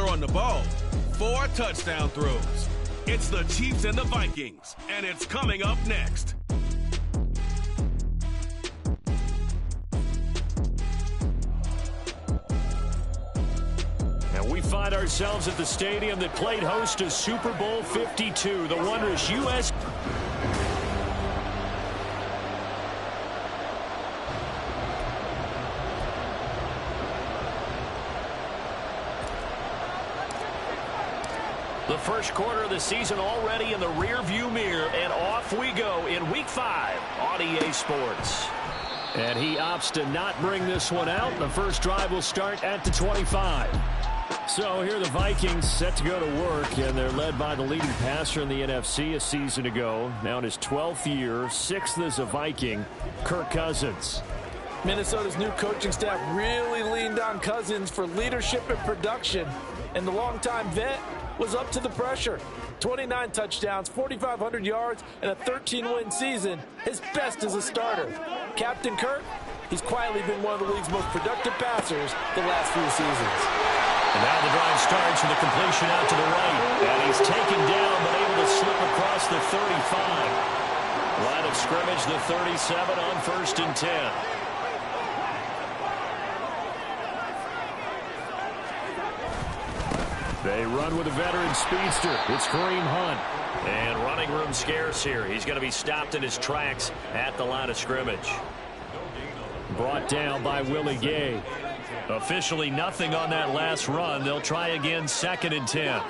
throwing the ball. 4 touchdown throws. It's the Chiefs and the Vikings, and it's coming up next. And we find ourselves at the stadium that played host to Super Bowl 52, the wondrous U.S. The first quarter of the season already in the rear-view mirror, and off we go in Week 5 on EA Sports. And he opts to not bring this one out. The first drive will start at the 25. So here are the Vikings set to go to work, and they're led by the leading passer in the NFC a season ago. Now in his 12th year, 6th as a Viking, Kirk Cousins. Minnesota's new coaching staff really leaned on Cousins for leadership and production, and the longtime vet was up to the pressure. 29 touchdowns, 4,500 yards, and a 13-win season, his best as a starter. Captain Kirk, he's quietly been one of the league's most productive passers the last few seasons. And now the drive starts with a completion out to the right. And he's taken down, but able to slip across the 35. Line of scrimmage, the 37 on 1st and 10. They run with a veteran speedster. It's Kareem Hunt. And running room scarce here. He's going to be stopped in his tracks at the line of scrimmage. Brought down by Willie Gay. Officially nothing on that last run. They'll try again 2nd and 10.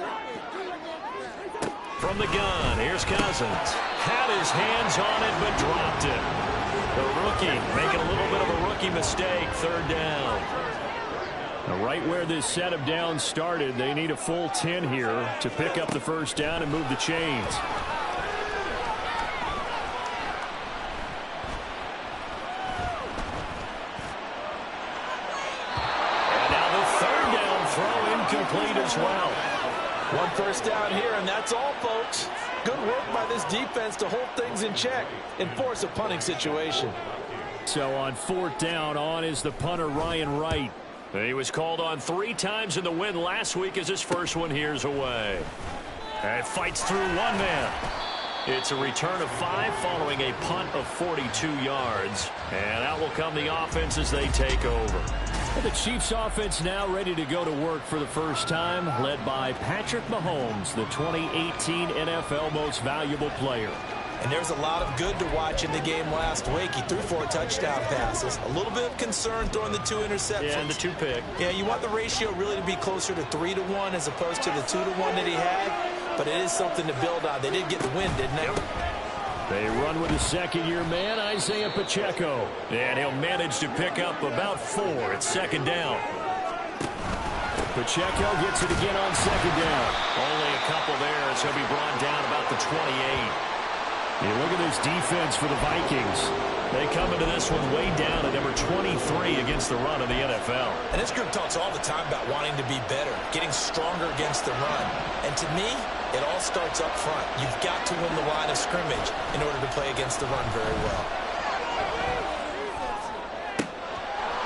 From the gun, here's Cousins. Had his hands on it, but dropped it. The rookie making a little bit of a rookie mistake. 3rd down. Now, right where this set of downs started, they need a full 10 here to pick up the first down and move the chains. And now the 3rd down throw incomplete as well. 1 first down here, and that's all, folks. Good work by this defense to hold things in check and force a punting situation. So on 4th down, on is the punter Ryan Wright. He was called on 3 times in the win last week as his first one here's away. And fights through 1 man. It's a return of 5 following a punt of 42 yards. And out will come the offense as they take over. And the Chiefs offense now ready to go to work for the first time, led by Patrick Mahomes, the 2018 NFL Most Valuable Player. And there's a lot of good to watch in the game last week. He threw 4 touchdown passes. A little bit of concern throwing the 2 interceptions. Yeah, and the 2 pick. Yeah, you want the ratio really to be closer to 3-1 as opposed to the 2-1 that he had. But it is something to build on. They did get the win, didn't they? Yep. They run with a second-year man, Isaiah Pacheco. And he'll manage to pick up about 4 at 2nd down. Pacheco gets it again on 2nd down. Only a couple there as he'll be brought down about the 28. You look at this defense for the Vikings. They come into this one way down at number 23 against the run of the NFL. And this group talks all the time about wanting to be better, getting stronger against the run. And to me, it all starts up front. You've got to win the line of scrimmage in order to play against the run very well.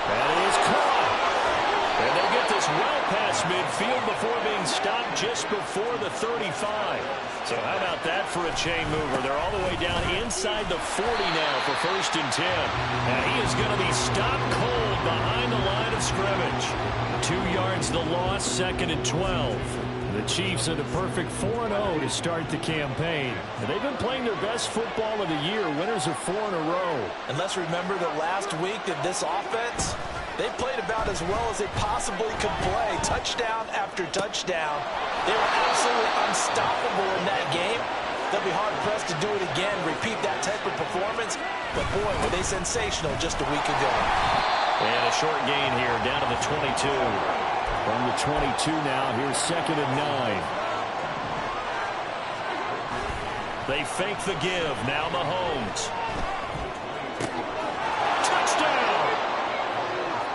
That is caught. And they get this well past midfield before being stopped just before the 35. So how about that for a chain mover? They're all the way down inside the 40 now for 1st and 10. And he is going to be stopped cold behind the line of scrimmage. 2 yards the loss, 2nd and 12. The Chiefs are the perfect 4-0 to start the campaign. And they've been playing their best football of the year, winners of 4 in a row. And let's remember that last week that this offense, they played about as well as they possibly could play. Touchdown after touchdown. They were absolutely unstoppable in that game. They'll be hard-pressed to do it again, repeat that type of performance. But, boy, were they sensational just a week ago. And a short gain here, down to the 22. From the 22 now, here's 2nd and 9. They fake the give. Now Mahomes. Touchdown!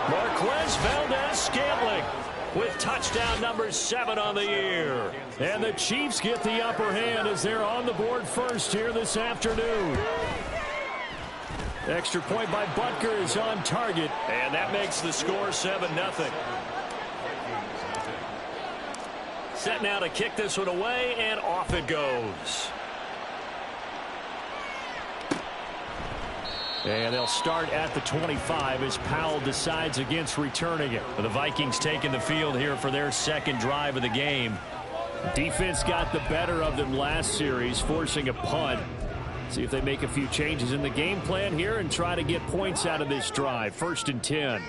Marquez Valdez-Scantling with touchdown number 7 on the year. And the Chiefs get the upper hand as they're on the board first here this afternoon. Extra point by Butker is on target, and that makes the score 7-0. Set now to kick this one away, and off it goes. And they'll start at the 25 as Powell decides against returning it. The Vikings taking the field here for their second drive of the game. Defense got the better of them last series, forcing a punt. See if they make a few changes in the game plan here and try to get points out of this drive. 1st and 10.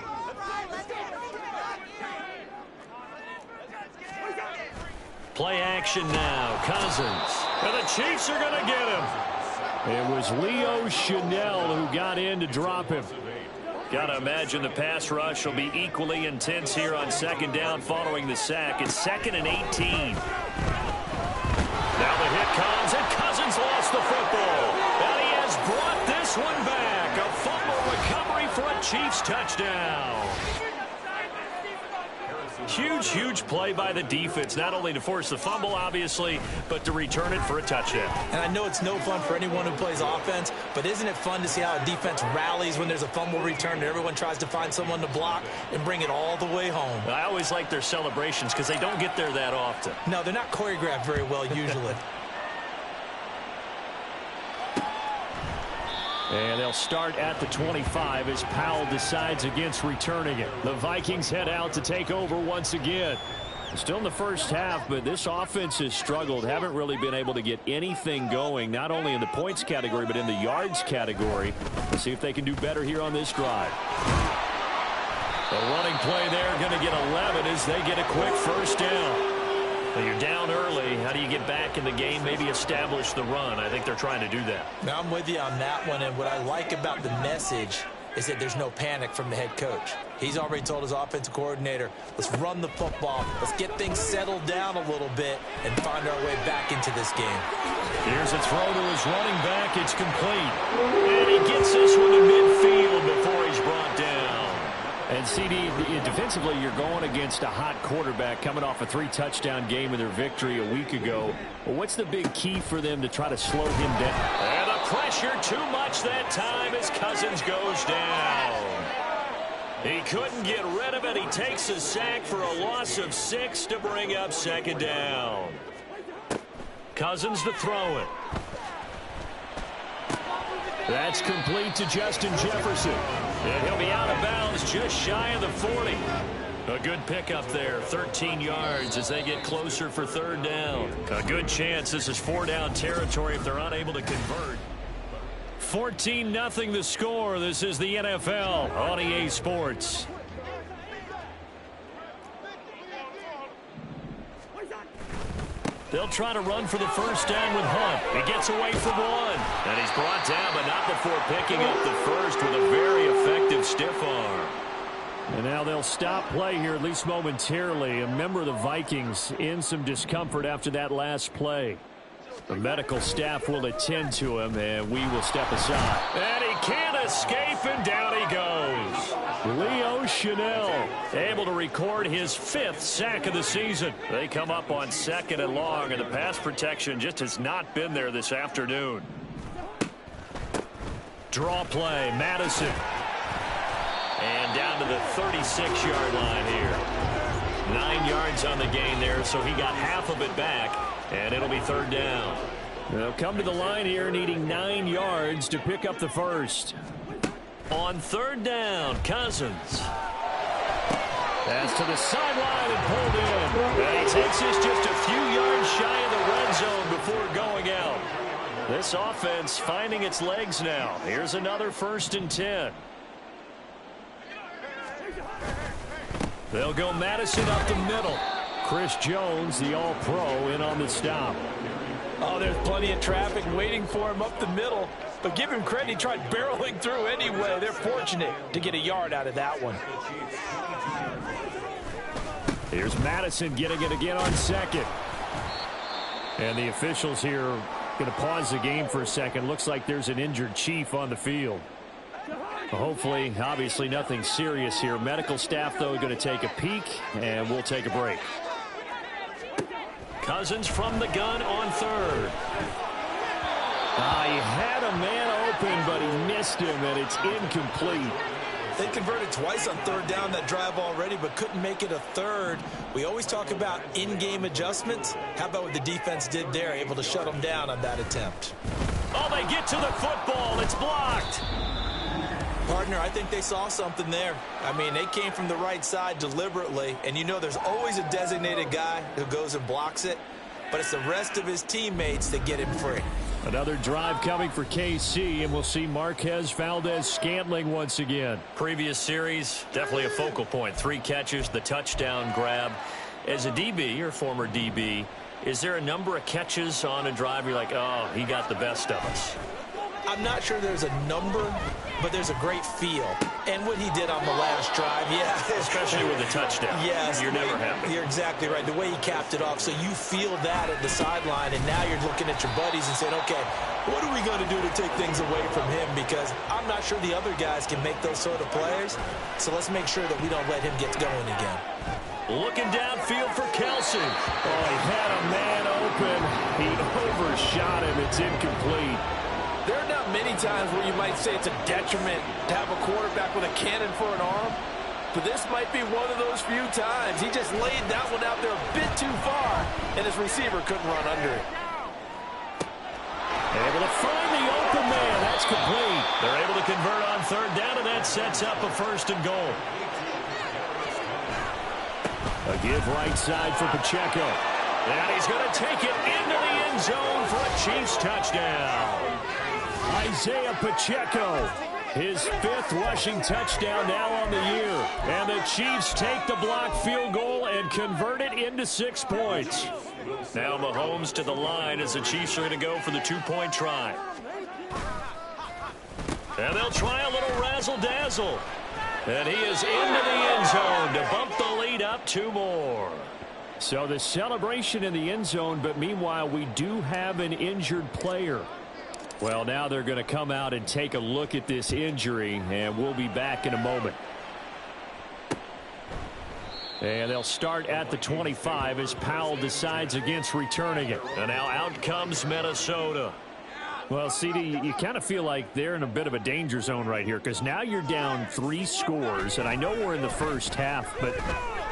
Play action now. Cousins. And the Chiefs are going to get him. It was Leo Chanel who got in to drop him. Got to imagine the pass rush will be equally intense here on 2nd down following the sack. It's 2nd and 18. Now the hit comes, and Cousins lost the football. And he has brought this one back. A fumble recovery for a Chiefs touchdown. Huge play by the defense, not only to force the fumble, obviously, but to return it for a touchdown. And I know it's no fun for anyone who plays offense, but isn't it fun to see how a defense rallies when there's a fumble return and everyone tries to find someone to block and bring it all the way home? I always like their celebrations because they don't get there that often. No, they're not choreographed very well usually. And they'll start at the 25 as Powell decides against returning it. The Vikings head out to take over once again. Still in the first half, but this offense has struggled. Haven't really been able to get anything going, not only in the points category, but in the yards category. Let's see if they can do better here on this drive. The running play there going to get 11 as they get a quick 1st down. Well, you're down early. How do you get back in the game, maybe establish the run? I think they're trying to do that. Now, I'm with you on that one, and what I like about the message is that there's no panic from the head coach. He's already told his offensive coordinator, let's run the football, let's get things settled down a little bit and find our way back into this game. Here's a throw to his running back. It's complete. And he gets this one to midfield before he's brought down. And CD, defensively, you're going against a hot quarterback coming off a 3-touchdown game in their victory a week ago. Well, what's the big key for them to try to slow him down? And the pressure too much that time as Cousins goes down. He couldn't get rid of it. He takes a sack for a loss of 6 to bring up 2nd down. Cousins to throw it. That's complete to Justin Jefferson. And he'll be out of bounds just shy of the 40. A good pickup there, 13 yards as they get closer for 3rd down. A good chance this is 4-down territory if they're unable to convert. 14-0 the score. This is the NFL on EA Sports. They'll try to run for the 1st down with Hunt. He gets away from one. And he's brought down, but not before picking up the first with a very effective stiff arm. And now they'll stop play here, at least momentarily. A member of the Vikings in some discomfort after that last play. The medical staff will attend to him, and we will step aside. And he can't escape, and down he goes. Leo Chanel able to record his 5th sack of the season. They come up on 2nd and long, and the pass protection just has not been there this afternoon. Draw play, Madison. And down to the 36-yard line here. 9 yards on the gain there, so he got half of it back, and it'll be 3rd down. They'll come to the line here needing 9 yards to pick up the first. On 3rd down, Cousins. That's to the sideline and pulled in. And he takes this just a few yards shy of the red zone before going out. This offense finding its legs now. Here's another 1st and 10. They'll go Madison up the middle. Chris Jones, the all-pro, in on the stop. Oh, there's plenty of traffic waiting for him up the middle. But give him credit, he tried barreling through anyway. They're fortunate to get a yard out of that one. Here's Madison getting it again on 2nd. And the officials here are going to pause the game for a second. Looks like there's an injured Chief on the field. Hopefully, obviously nothing serious here. Medical staff, though, going to take a peek, and we'll take a break. Cousins from the gun on 3rd. He had a man open, but he missed him, and it's incomplete. They converted twice on third down that drive already, but couldn't make it a third. We always talk about in-game adjustments. How about what the defense did there, able to shut them down on that attempt? Oh, they get to the football. It's blocked. Partner, I think they saw something there. I mean, they came from the right side deliberately, and you know there's always a designated guy who goes and blocks it, but it's the rest of his teammates that get him free. Another drive coming for KC, and we'll see Marquez Valdez-Scantling once again. Previous series, definitely a focal point. 3 catches, the touchdown grab. As a DB, or former DB, is there a number of catches on a drive you're like, oh, he got the best of us? I'm not sure there's a number, but there's a great feel. And what he did on the last drive, yeah. Especially with the touchdown. Yes. You're never happy. You're exactly right. The way he capped it off, so you feel that at the sideline, and now you're looking at your buddies and saying, okay, what are we going to do to take things away from him? Because I'm not sure the other guys can make those sort of plays, so let's make sure that we don't let him get going again. Looking downfield for Kelsey. Oh, he had a man open. He overshot him. It's incomplete. There are not many times where you might say it's a detriment to have a quarterback with a cannon for an arm, but this might be one of those few times. He just laid that one out there a bit too far, and his receiver couldn't run under it. Able to find the open man. That's complete. They're able to convert on third down, and that sets up a 1st and goal. A give right side for Pacheco. And he's going to take it into the end zone for a Chiefs touchdown. Isaiah Pacheco, his 5th rushing touchdown now on the year. And the Chiefs take the blocked field goal and convert it into 6 points. Now Mahomes to the line as the Chiefs are going to go for the 2-point try. And they'll try a little razzle-dazzle. And he is into the end zone to bump the lead up 2 more. So the celebration in the end zone, but meanwhile we do have an injured player. Well, now they're going to come out and take a look at this injury, and we'll be back in a moment. And they'll start at the 25 as Powell decides against returning it. And now out comes Minnesota. Well, CD, you kind of feel like they're in a bit of a danger zone right here because now you're down 3 scores, and I know we're in the first half, but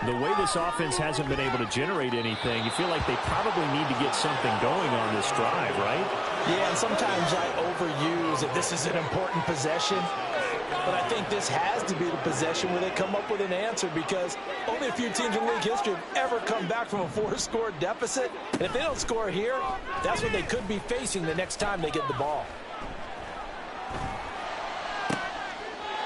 the way this offense hasn't been able to generate anything, you feel like they probably need to get something going on this drive, right? Yeah, and sometimes I overuse that this is an important possession. But I think this has to be the possession where they come up with an answer because only a few teams in league history have ever come back from a 4-score deficit. And if they don't score here, that's what they could be facing the next time they get the ball.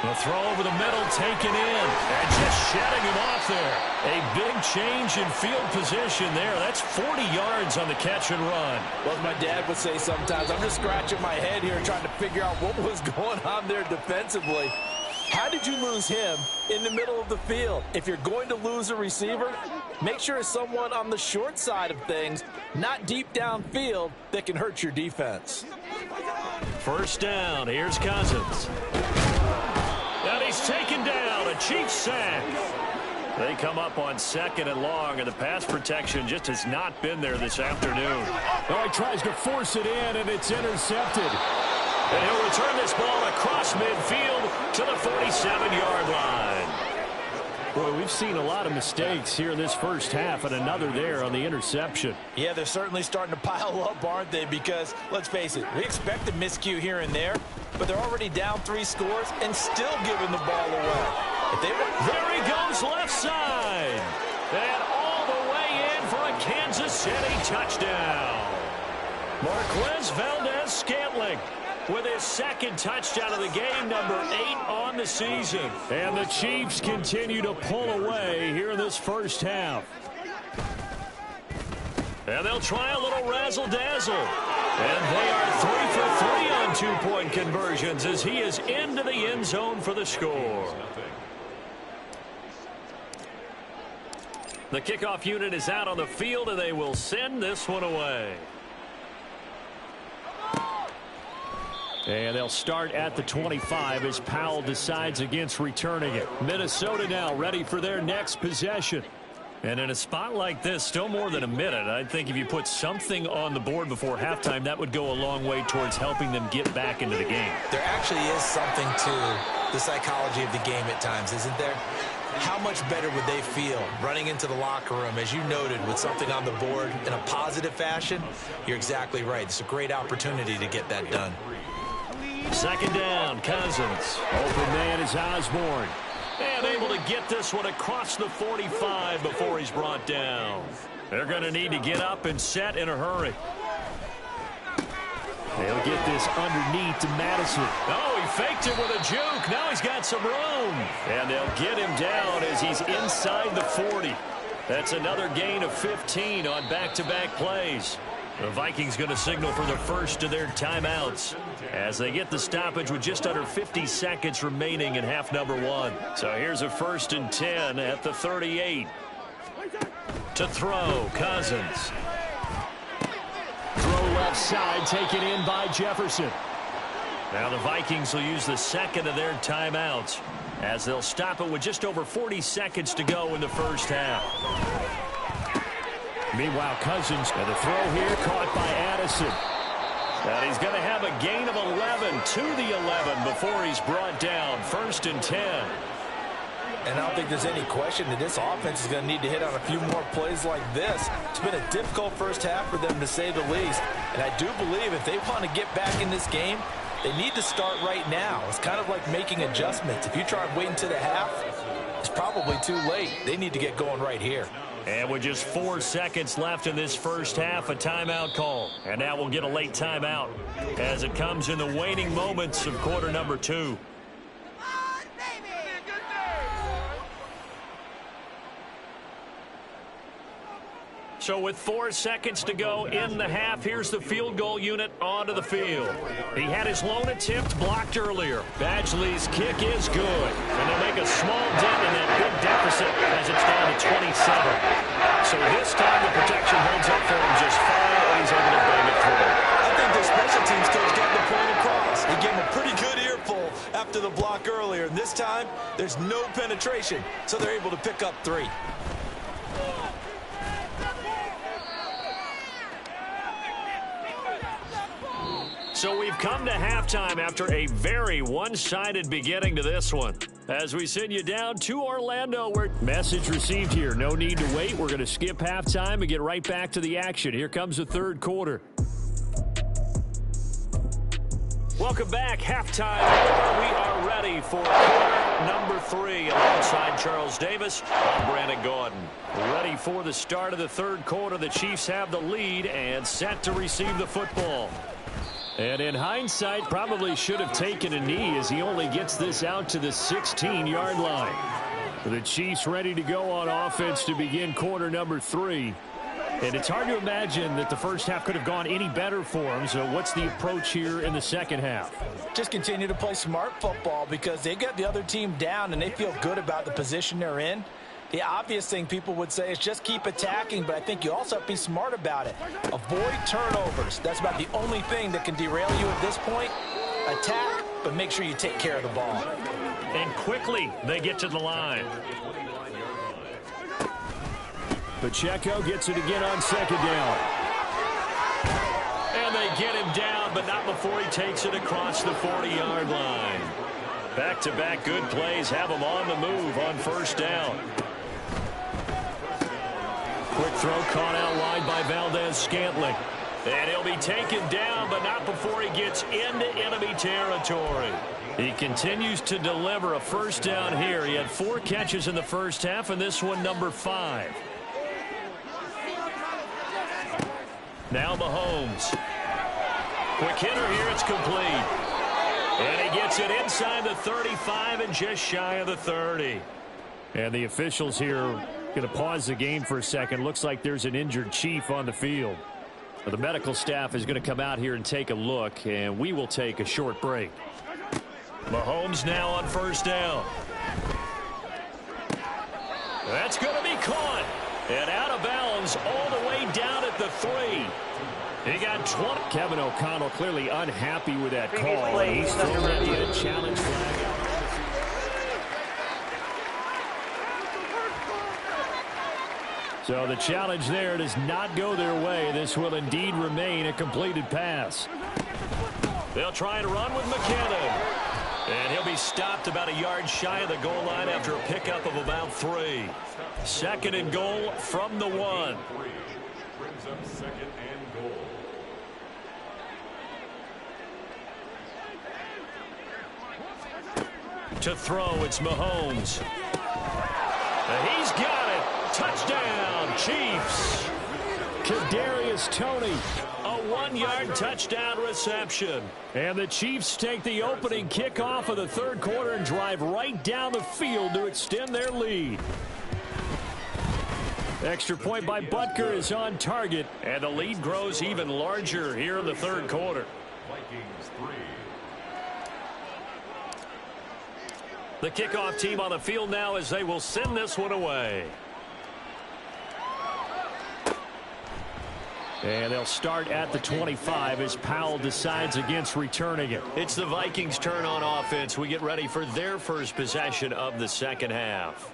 The throw over the middle taken in and just shedding him off there. A big change in field position there. That's 40 yards on the catch and run. Well, as my dad would say sometimes, I'm just scratching my head here trying to figure out what was going on there defensively. How did you lose him in the middle of the field? If you're going to lose a receiver, make sure it's someone on the short side of things, not deep downfield, that can hurt your defense. 1st down. Here's Cousins. And he's taken down. A Chiefs sack. They come up on 2nd and long, and the pass protection just has not been there this afternoon. Oh, he tries to force it in, and it's intercepted. And he'll return this ball across midfield to the 47-yard line. Boy, we've seen a lot of mistakes here in this first half, and another there on the interception. Yeah, they're certainly starting to pile up, aren't they? Because, let's face it, we expect a miscue here and there, but they're already down 3 scores and still giving the ball away. If they were... There he goes left side. And all the way in for a Kansas City touchdown. Marquez Valdez-Scantling with his 2nd touchdown of the game, number 8 on the season. And the Chiefs continue to pull away here in this first half. And they'll try a little razzle-dazzle. And they are 3 for 3 on 2-point conversions as he is into the end zone for the score. The kickoff unit is out on the field, and they will send this one away. And they'll start at the 25 as Powell decides against returning it. Minnesota now ready for their next possession. And in a spot like this, still more than a minute, I think if you put something on the board before halftime, that would go a long way towards helping them get back into the game. There actually is something to the psychology of the game at times, isn't there? How much better would they feel running into the locker room, as you noted, with something on the board in a positive fashion? You're exactly right. It's a great opportunity to get that done. Second down, Cousins. Open man is Osborne. And able to get this one across the 45 before he's brought down. They're going to need to get up and set in a hurry. They'll get this underneath to Madison. Oh, he faked it with a juke. Now he's got some room. And they'll get him down as he's inside the 40. That's another gain of 15 on back-to-back plays. The Vikings going to signal for the first of their timeouts as they get the stoppage with just under 50 seconds remaining in half number one. So here's a 1st and 10 at the 38. To throw, Cousins. Throw left side, taken in by Jefferson. Now the Vikings will use the second of their timeouts as they'll stop it with just over 40 seconds to go in the first half. Meanwhile, Cousins, and the throw here caught by Addison. And he's going to have a gain of 11 to the 11 before he's brought down. 1st and 10. And I don't think there's any question that this offense is going to need to hit on a few more plays like this. It's been a difficult first half for them, to say the least. And I do believe if they want to get back in this game, they need to start right now. It's kind of like making adjustments. If you try and wait until the half, it's probably too late. They need to get going right here. And with just 4 seconds left in this first half, a timeout call. And now we'll get a late timeout as it comes in the waning moments of quarter number 2. So with 4 seconds to go in the half, here's the field goal unit onto the field. He had his lone attempt blocked earlier. Badgley's kick is good. And they'll make a small dent in that big deficit as it's down to 27. So this time the protection holds up for him just fine, and he's able to bang it through. I think the special teams coach got the point across. He gave him a pretty good earful after the block earlier. And this time, there's no penetration, so they're able to pick up 3. So we've come to halftime after a very one-sided beginning to this one. As we send you down to Orlando, where message received here. No need to wait. We're going to skip halftime and get right back to the action. Here comes the third quarter. Welcome back. Halftime. We are ready for quarter number 3 alongside Charles Davis. I'm Brandon Gordon. Ready for the start of the third quarter. The Chiefs have the lead and set to receive the football. And in hindsight, probably should have taken a knee as he only gets this out to the 16-yard line. The Chiefs ready to go on offense to begin quarter number 3. And it's hard to imagine that the first half could have gone any better for them. So what's the approach here in the second half? Just continue to play smart football because they got the other team down and they feel good about the position they're in. The obvious thing people would say is just keep attacking, but I think you also have to be smart about it. Avoid turnovers. That's about the only thing that can derail you at this point. Attack, but make sure you take care of the ball. And quickly, they get to the line. Pacheco gets it again on second down. And they get him down, but not before he takes it across the 40-yard line. Back-to-back good plays have him on the move on first down. Quick throw caught out wide by Valdez-Scantling. And he'll be taken down, but not before he gets into enemy territory. He continues to deliver a first down here. He had 4 catches in the first half, and this one number 5. Now Mahomes. Quick hitter here, it's complete. And he gets it inside the 35 and just shy of the 30. And the officials here going to pause the game for a second. Looks like there's an injured Chief on the field. The medical staff is going to come out here and take a look, and we will take a short break. Mahomes now on first down. That's going to be caught. And out of bounds all the way down at the 3. He got 20. Kevin O'Connell clearly unhappy with that call. He's thrown out the challenge flag. So the challenge there does not go their way. This will indeed remain a completed pass. They'll try and run with McKinnon. And he'll be stopped about a yard shy of the goal line after a pickup of about 3. 2nd and goal from the 1. Brings up 2nd and goal. To throw, it's Mahomes. And he's got it. Touchdown, Chiefs. Kadarius Toney. A 1-yard touchdown reception. And the Chiefs take the opening kickoff of the 3rd quarter and drive right down the field to extend their lead. Extra point by Butker is on target. And the lead grows even larger here in the 3rd quarter. Vikings 3. The kickoff team on the field now as they will send this one away. And they'll start at the 25 as Powell decides against returning it. It's the Vikings' turn on offense. We get ready for their first possession of the 2nd half.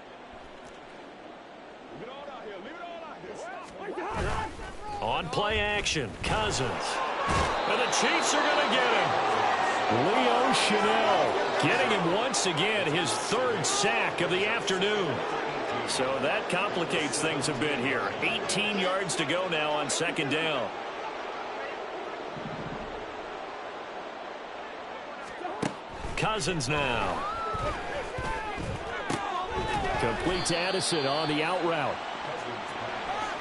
On play action, Cousins. And the Chiefs are going to get him. Leo Chanel getting him once again, his 3rd sack of the afternoon. So that complicates things a bit here. 18 yards to go now on 2nd down. Cousins now. Complete to Addison on the out route.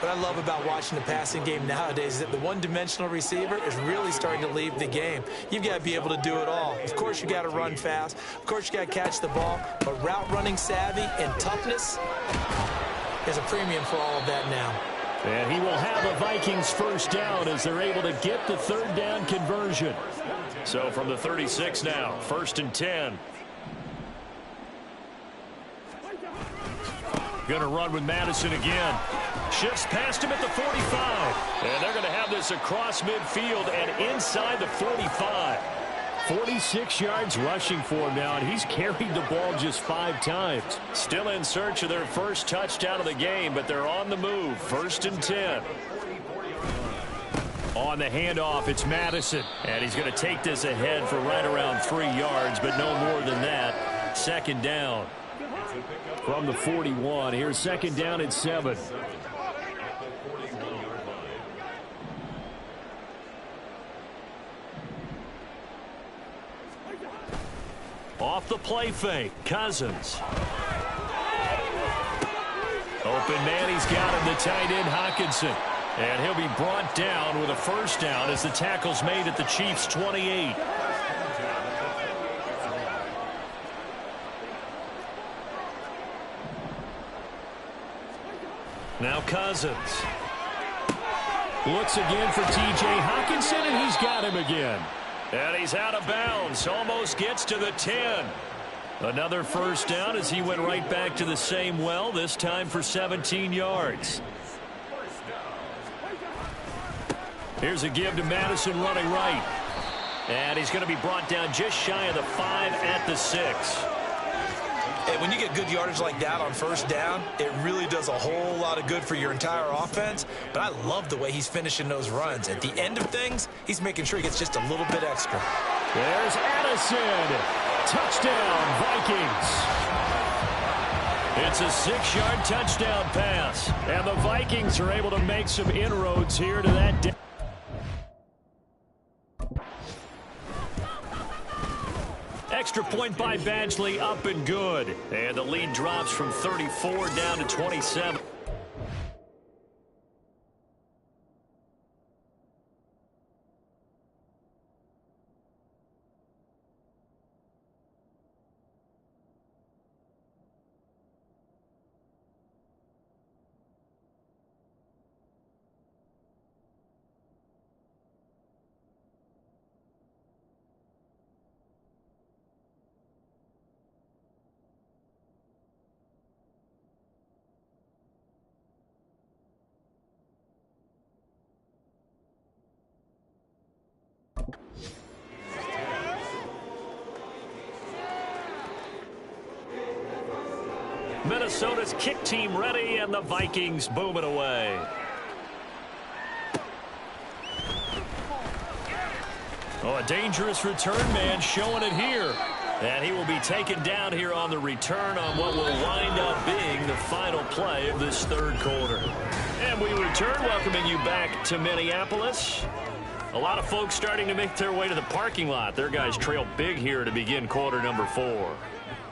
What I love about watching the passing game nowadays is that the one-dimensional receiver is really starting to leave the game. You've got to be able to do it all. Of course, you got to run fast. Of course, you got to catch the ball. But route running savvy and toughness is a premium for all of that now. And he will have a Vikings 1st down as they're able to get the 3rd down conversion. So from the 36 now, 1st and 10. Going to run with Madison again. Shifts past him at the 45. And they're going to have this across midfield and inside the 45. 46 yards rushing for him now, and he's carried the ball just 5 times. Still in search of their first touchdown of the game, but they're on the move. 1st and 10. On the handoff, it's Madison. And he's going to take this ahead for right around 3 yards, but no more than that. 2nd down. From the 41, here's 2nd down and 7. Off the play fake, Cousins. Open man, he's got him, the tight end, Hockenson. And he'll be brought down with a 1st down as the tackle's made at the Chiefs' 28. Now Cousins. Looks again for T.J. Hockenson, and he's got him again. And he's out of bounds. Almost gets to the 10. Another 1st down as he went right back to the same well, this time for 17 yards. Here's a give to Madison running right. And he's going to be brought down just shy of the 5 at the 6. And when you get good yardage like that on 1st down, it really does a whole lot of good for your entire offense. But I love the way he's finishing those runs. At the end of things, he's making sure he gets just a little bit extra. There's Addison. Touchdown, Vikings. It's a 6-yard touchdown pass. And the Vikings are able to make some inroads here to that. Extra point by Badgley, up and good. And the lead drops from 34 down to 27. Minnesota's kick team ready, and the Vikings boom it away. Oh, a dangerous return man showing it here. And he will be taken down here on the return on what will wind up being the final play of this third quarter. And we return, welcoming you back to Minneapolis. A lot of folks starting to make their way to the parking lot. Their guys trail big here to begin quarter number 4.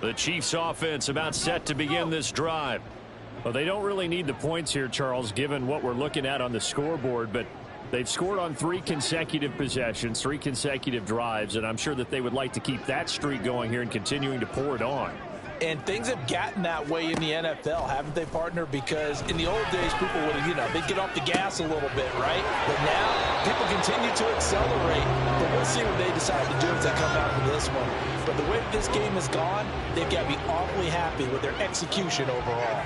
The Chiefs offense about set to begin this drive. Well, they don't really need the points here, Charles, given what we're looking at on the scoreboard, but they've scored on 3 consecutive possessions, 3 consecutive drives, and I'm sure that they would like to keep that streak going here and continuing to pour it on. And things have gotten that way in the NFL, haven't they, partner? Because in the old days, people would have, they'd get off the gas a little bit, right? But now, people continue to accelerate. But we'll see what they decide to do as they come out of this one. But the way this game has gone, they've got to be awfully happy with their execution overall.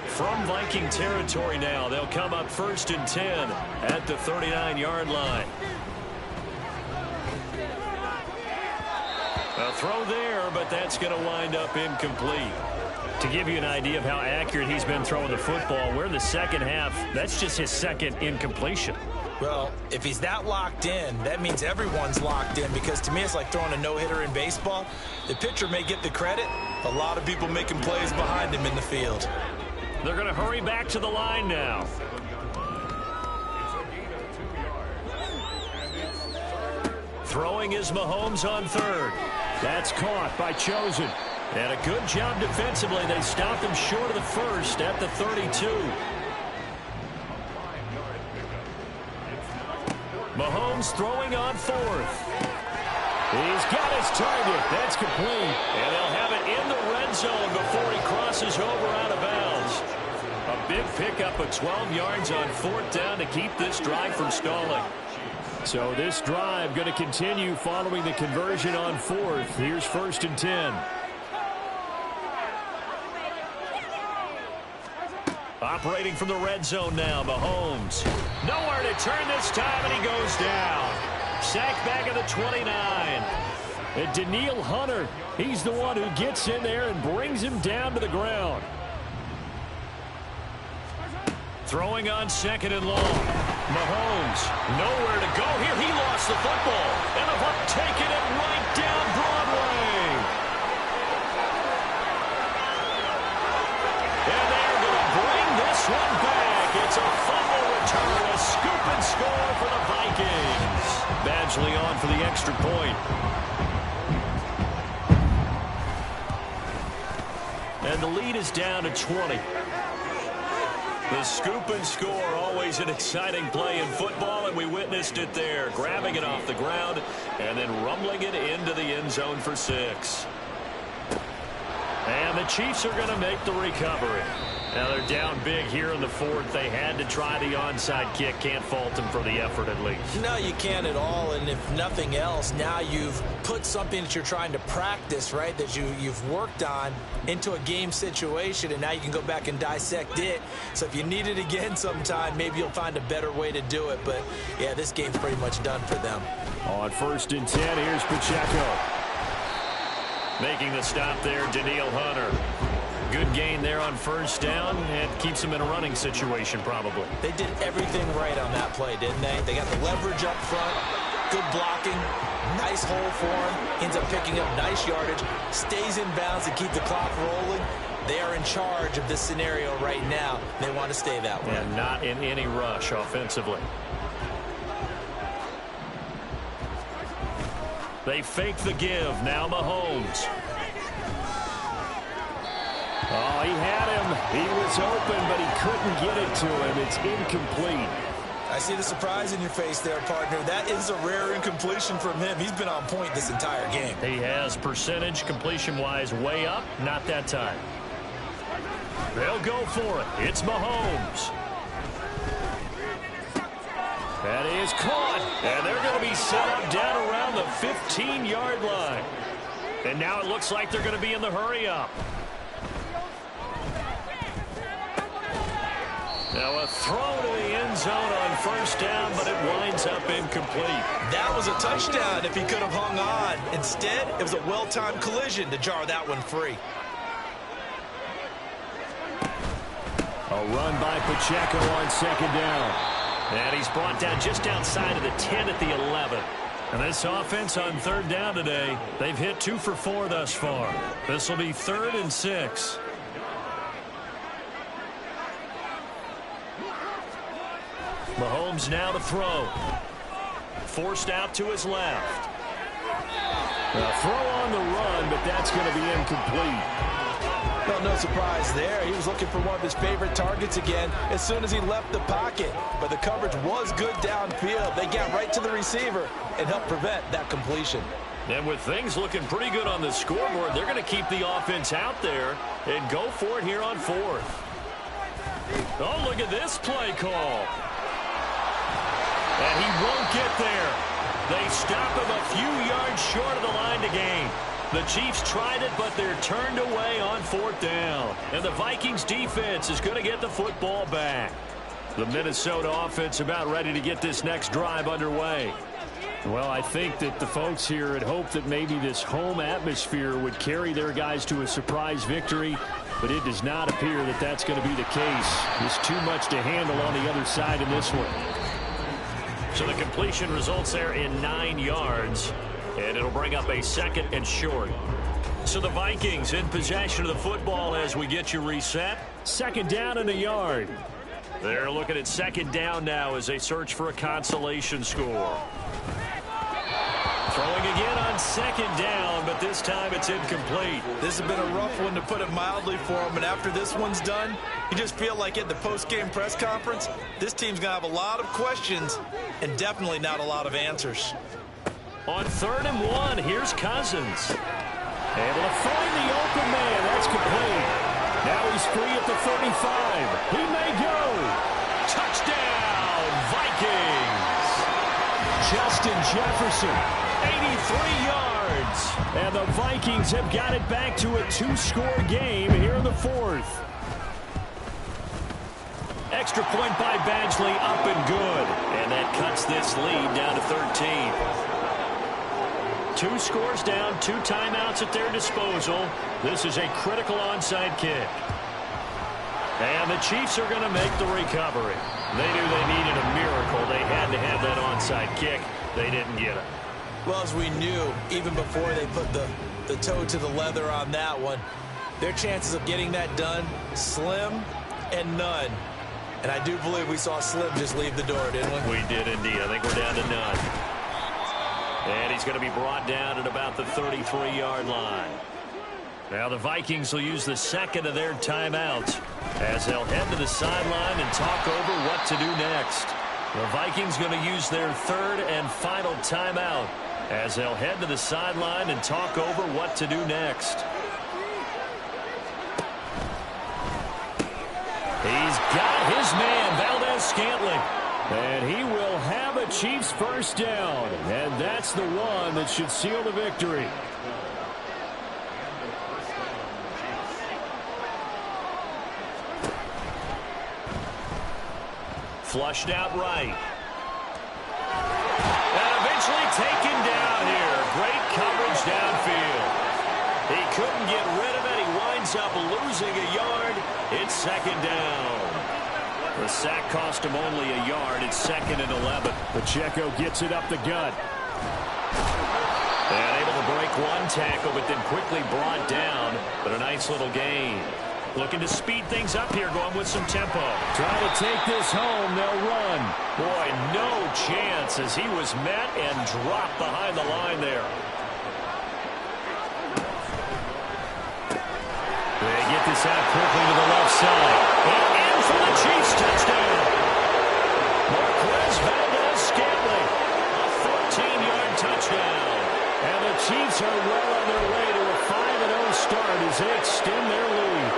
From Viking territory now, they'll come up 1st and 10 at the 39-yard line. A throw there, but that's going to wind up incomplete. To give you an idea of how accurate he's been throwing the football, we're in the second half. That's just his second incompletion. Well, if he's that locked in, that means everyone's locked in, because to me it's like throwing a no-hitter in baseball. The pitcher may get the credit. A lot of people making plays behind him in the field. They're going to hurry back to the line now. Throwing is Mahomes on 3rd. That's caught by Chosen. And a good job defensively. They stopped him short of the 1st at the 32. Mahomes throwing on 4th. He's got his target. That's complete. And they'll have it in the red zone before he crosses over out of bounds. A big pickup of 12 yards on 4th down to keep this drive from stalling. So this drive going to continue following the conversion on 4th. Here's 1st and 10. Operating from the red zone now, Mahomes. Nowhere to turn this time, and he goes down. Sacked back at the 29. And Daniil Hunter, he's the one who gets in there and brings him down to the ground. Throwing on 2nd and long. Mahomes, nowhere to go here. He lost the football. And they've taken it right down Broadway. And they're going to bring this one back. It's a fumble return, a scoop and score for the Vikings. Badgley on for the extra point. And the lead is down to 20. The scoop and score, always an exciting play in football, and we witnessed it there. Grabbing it off the ground and then rumbling it into the end zone for 6. And the Chiefs are going to make the recovery. Now they're down big here in the 4th. They had to try the onside kick. Can't fault them for the effort at least. No, you can't at all. And if nothing else, now you've put something that you're trying to practice, right, that you've worked on into a game situation, and now you can go back and dissect it. So if you need it again sometime, maybe you'll find a better way to do it. But, yeah, this game's pretty much done for them. On 1st and 10, here's Pacheco. Making the stop there, Daniil Hunter. Good gain there on 1st down, and keeps him in a running situation probably. They did everything right on that play, didn't they? They got the leverage up front, good blocking, nice hole for him, ends up picking up nice yardage, stays in bounds to keep the clock rolling. They are in charge of this scenario right now. They want to stay that way. And not in any rush offensively. They fake the give. Now Mahomes. Oh, he had him. He was open, but he couldn't get it to him. It's incomplete. I see the surprise in your face there, partner. That is a rare incompletion from him. He's been on point this entire game. He has percentage completion-wise way up. Not that time. They'll go for it. It's Mahomes. That is caught. And they're going to be set up down around the 15-yard line. And now it looks like they're going to be in the hurry-up. Now a throw to the end zone on 1st down, but it winds up incomplete. That was a touchdown if he could have hung on. Instead, it was a well-timed collision to jar that one free. A run by Pacheco on second down. And he's brought down just outside of the 10 at the 11. And this offense on third down today, they've hit 2 for 4 thus far. This will be 3rd and 6. Mahomes now to throw. Forced out to his left. A throw on the run, but that's going to be incomplete. Well, no surprise there. He was looking for one of his favorite targets again as soon as he left the pocket. But the coverage was good downfield. They got right to the receiver and helped prevent that completion. And with things looking pretty good on the scoreboard, they're going to keep the offense out there and go for it here on 4th. Oh, look at this play call. And he won't get there. They stop him a few yards short of the line to gain. The Chiefs tried it, but they're turned away on 4th down. And the Vikings defense is going to get the football back. The Minnesota offense about ready to get this next drive underway. Well, I think that the folks here had hoped that maybe this home atmosphere would carry their guys to a surprise victory, but it does not appear that that's going to be the case. There's too much to handle on the other side in this one. So the completion results there in 9 yards. And it'll bring up a 2nd and short. So the Vikings in possession of the football as we get you reset. 2nd down and a yard. They're looking at 2nd down now as they search for a consolation score. Throwing again on 2nd down, but this time it's incomplete. This has been a rough one, to put it mildly, for him. And after this one's done, you just feel like at the post-game press conference, this team's going to have a lot of questions and definitely not a lot of answers. On 3rd and 1, here's Cousins. Able to find the open man. That's complete. Now he's free at the 35. He may go. Touchdown, Vikings. Justin Jefferson. 83 yards. And the Vikings have got it back to a 2-score game here in the 4th. Extra point by Badgley, up and good. And that cuts this lead down to 13. 2 scores down, 2 timeouts at their disposal. This is a critical onside kick. And the Chiefs are going to make the recovery. They knew they needed a miracle. They had to have that onside kick. They didn't get it. Well, as we knew, even before they put the toe to the leather on that one, their chances of getting that done, slim and none. And I do believe we saw Slim just leave the door, didn't we? We did indeed. I think we're down to none. And he's going to be brought down at about the 33-yard line. Now the Vikings will use the 2nd of their timeouts as they'll head to the sideline and talk over what to do next. The Vikings going to use their 3rd and final timeout as they'll head to the sideline and talk over what to do next. He's got his man, Valdez-Scantling. And he will have a Chiefs first down. And that's the one that should seal the victory. Flushed out right. And eventually taken down here. Great coverage downfield. He couldn't get rid of it. He winds up losing a yard. It's 2nd down. The sack cost him only a yard. It's 2nd and 11. Pacheco gets it up the gut. And able to break one tackle, but then quickly brought down. But a nice little gain. Looking to speed things up here, going with some tempo. Trying to take this home. They'll run. Boy, no chance as he was met and dropped behind the line there. They get this out quickly to the left side. And in for the Chiefs touchdown. Marquez Valdez-Scantling. A 14-yard touchdown. And the Chiefs are well on their way to a 5-0 start as they extend their lead.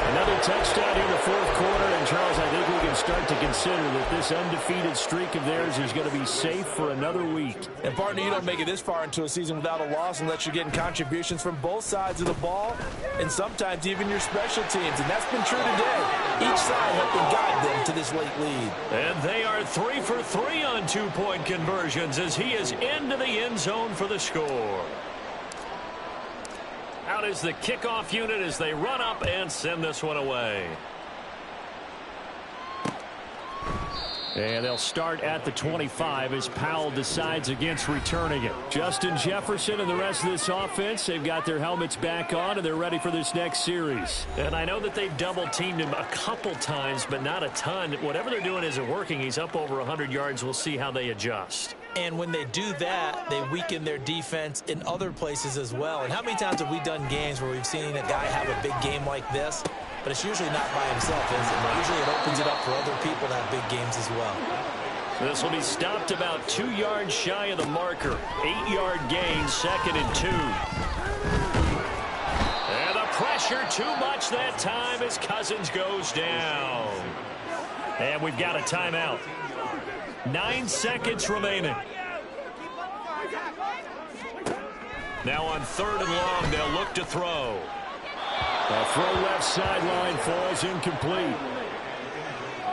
Another touchdown here in the 4th quarter. And, Charles, I think we can start to consider that this undefeated streak of theirs is going to be safe for another week. And, partner, you don't make it this far into a season without a loss unless you're getting contributions from both sides of the ball and sometimes even your special teams. And that's been true today. Each side helping guide them to this late lead. And they are 3 for 3 on 2-point conversions as he is into the end zone for the score. Out is the kickoff unit as they run up and send this one away. And they'll start at the 25 as Powell decides against returning it. Justin Jefferson and the rest of this offense, they've got their helmets back on, and they're ready for this next series. And I know that they've double-teamed him a couple times, but not a ton. Whatever they're doing isn't working. He's up over 100 yards. We'll see how they adjust. And when they do that, they weaken their defense in other places as well. And how many times have we done games where we've seen a guy have a big game like this? But it's usually not by himself, is it? Usually it opens it up for other people to have big games as well. This will be stopped about 2 yards shy of the marker. 8-yard gain, 2nd and 2. And the pressure too much that time as Cousins goes down. And we've got a timeout. 9 seconds remaining. Now on 3rd and long, they'll look to throw. A throw left sideline falls incomplete.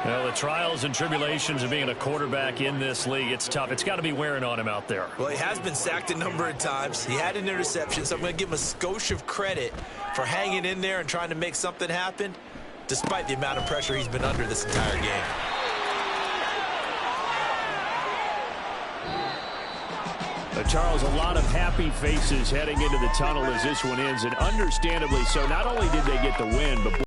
Well, the trials and tribulations of being a quarterback in this league, it's tough. It's got to be wearing on him out there. Well, he has been sacked a number of times. He had an interception, so I'm going to give him a skosh of credit for hanging in there and trying to make something happen, despite the amount of pressure he's been under this entire game. Charles, a lot of happy faces heading into the tunnel as this one ends, and understandably so. Not only did they get the win, but